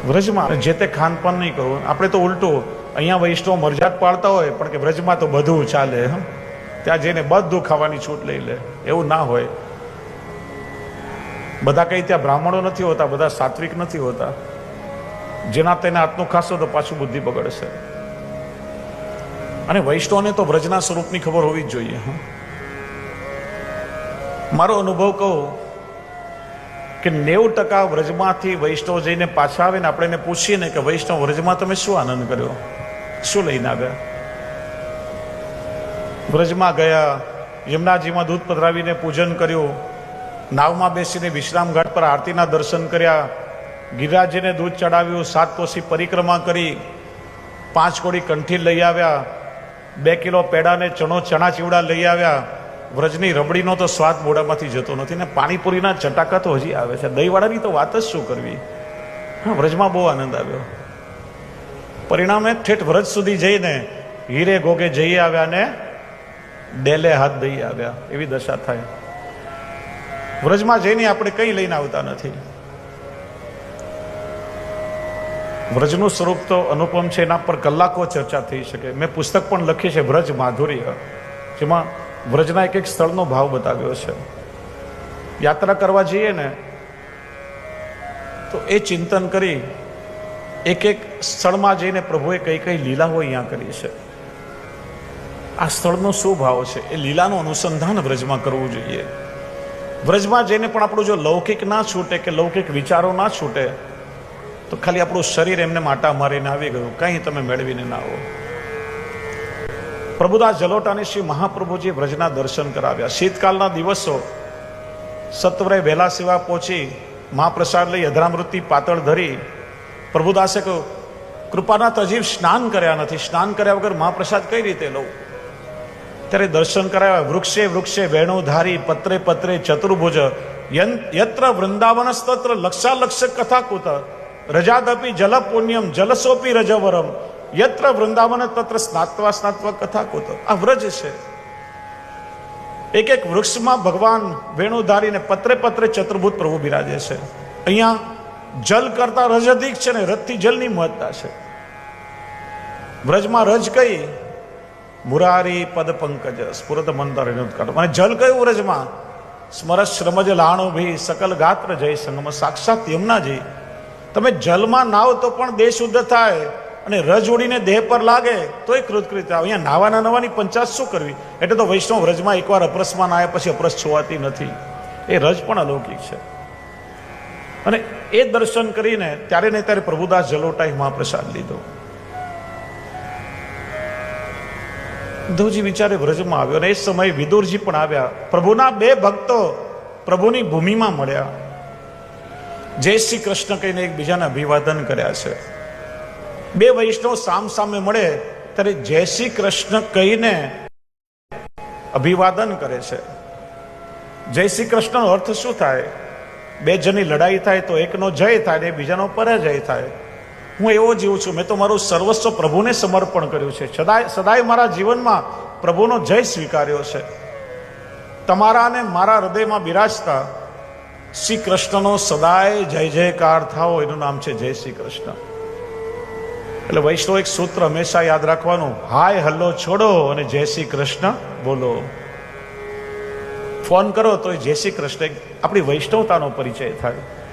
વ્રજમાં જે તે ખાનપાન નહીં કરવું. આપણે તો ઉલટું, અહીંયા વૈષ્ણવ મરજાત પાળતા હોય પણ કે વ્રજમાં તો બધું ચાલે. ત્યાં જઈને બધું ખાવાની છૂટ લઈ લે, એવું ના હોય. બધા કઈ ત્યાં બ્રાહ્મણો નથી હોતા, બધા સાત્વિક નથી હોતા. જેના તેને આત્મનું ખાશો તો પાછું બુદ્ધિ બગડશે. અને વૈષ્ણવને તો વ્રજના સ્વરૂપની ખબર હોવી જ જોઈએ. મારો અનુભવ કહું કે 90% વ્રજમાંથી વૈષ્ણવ જઈને પાછા આવે ને આપણે એને પૂછીએ ને કે વૈષ્ણવ વ્રજમાં તમે શું આનંદ કર્યો, શું લઈને આવ્યા? વ્રજમાં ગયા, યમુનાજીમાં દૂધ પધરાવીને પૂજન કર્યું, નાવમાં બેસીને વિશ્રામ ઘાટ પર આરતીના દર્શન કર્યા, ગિરિરાજજીને દૂધ ચડાવ્યું, 7 કોસી પરિક્રમા કરી, 5 કોડી કંઠી લઈ આવ્યા, 2 કિલો પેડા ને ચણા ચીવડા લઈ આવ્યા. વ્રજની રબડીનો તો સ્વાદ મોઢામાંથી જતો નથી ને પાણીપુરીના ચટાકા તો હજી આવે છે. દહીંવાળાની તો વાત જ શું કરવી. હા, વ્રજમાં બહુ આનંદ આવ્યો. પરિણામે ઠેઠ વ્રજ સુધી જઈને હીરે ગોગે જઈ આવ્યા ને ડેલે હાથ દઈ આવ્યા, એવી દશા થાય. વ્રજમાં જઈને આપણે કંઈ લઈને આવતા નથી. વ્રજનું સ્વરૂપ તો અનુપમ છે, એના પર કલાકો ચર્ચા થઈ શકે. મેં પુસ્તક પણ લખી છે વ્રજ માધુર્ય, જેમાં વ્રજના એક સ્થળનો ભાવ બતાવ્યો છે. યાત્રા કરવા જઈએ ને તો એ ચિંતન કરી એક સ્થળમાં જઈને પ્રભુએ કઈ કઈ લીલા હોય અહીંયા કરી છે, આ સ્થળનો શું ભાવ છે, એ લીલાનું અનુસંધાન વ્રજમાં કરવું જોઈએ. વ્રજમાં જઈને પણ આપણું જો લૌકિક ના છૂટે કે લૌકિક વિચારો ના છૂટે તો ખાલી આપણું શરીર એમને માટા મારીને આવી ગયું, કંઈ તમે મેળવીને ના આવો. પ્રભુદાસ જલોટાને શ્રી મહાપ્રભુજી વ્રજના દર્શન કરાવ્યા. શીતકાલના દિવસો, સત્વરે વહેલા સેવા પહોંચી મહાપ્રસાદ લઈ અધરામૃતની પાતળ ધરી. પ્રભુદાસે કહ્યું, કૃપાનાથ હજી સ્નાન કર્યા નથી, સ્નાન કર્યા વગર મહાપ્રસાદ કઈ રીતે લઉં? ત્યારે દર્શન કરાવ્યા. વૃક્ષે વૃક્ષે વેણુધારી, પત્રે પત્રે ચતુર્ભુજ, યત્ર વૃંદાવનસ્તત્ર લક્ષાલક્ષ કથાકુત, રજાદપી જલ પુણ્યમ જલસોપી રજવરમ, યત્ર વૃંદાવન તત્ર સ્નાત્વા સ્નાત્વા કથાકુત. આ વ્રજ છે. એક એક વૃક્ષમાં ભગવાન વેણુધારીને પત્રે પત્રે ચતુર્ભુજ પ્રભુ બિરાજે છે. અહીંયા જલ કરતા રજ અધિક છે ને રજથી જલની મહત્તા છે. વ્રજમાં રજ કઈ? મુરારી પદ પંકજ સ્ફુરત મંતર. અને જલ કયું વ્રજમાં? સ્મરસ શ્રમજ લાણો ભી સકલ ગાત્ર જય સંગમ. સાક્ષાત યમુનાજી. તમે જલમાં નાવ તો પણ દેહ શુદ્ધ થાય, અને રજ ઉડીને દેહ પર લાગે તો એ કૃતકૃત્ય. અહીંયા નાવાના નવાની 50 શું કરવી? એટલે તો વૈષ્ણવ વ્રજમાં એકવાર અપરસમાં નાયા પછી અપરસ છોવાતી નથી. એ રજ પણ અલૌકિક છે. અને એ દર્શન કરીને ત્યારે ને ત્યારે પ્રભુદાસ જલોટાએ મહાપ્રસાદ લીધો. ઉદ્ધવજી વિચારે વ્રજમાં આવ્યો, અને એ સમયે વિદુરજી પણ આવ્યા. પ્રભુના 2 ભક્તો પ્રભુની ભૂમિમાં મળ્યા. જય શ્રી કૃષ્ણ કહીને એકબીજાને અભિવાદન કર્યા છે. 2 વૈષ્ણવ સામ સામે મળે ત્યારે જય શ્રી કૃષ્ણ કહીને અભિવાદન કરે છે. જય શ્રી કૃષ્ણનો અર્થ શું થાય? 2 જણની લડાઈ થાય તો એકનો જય થાય ને બીજાનો પરાજય થાય. હું એવો જીવું છું, મેં તો મારું સર્વસ્વ પ્રભુને સમર્પણ કર્યું છે. સદાય મારા જીવનમાં પ્રભુનો જય સ્વીકાર્યો છે. તમારા અને મારા હૃદયમાં બિરાજતા શ્રી કૃષ્ણનો સદાય જય જયકાર થાઓ, એનું નામ છે જય શ્રી કૃષ્ણ. એટલે વૈષ્ણવ એક સૂત્ર હંમેશા યાદ રાખવાનું, હાય હલ્લો છોડો અને જય શ્રી કૃષ્ણ બોલો. ફોન કરો તો જય શ્રી કૃષ્ણ, આપણી વૈષ્ણવતાનો પરિચય થાય.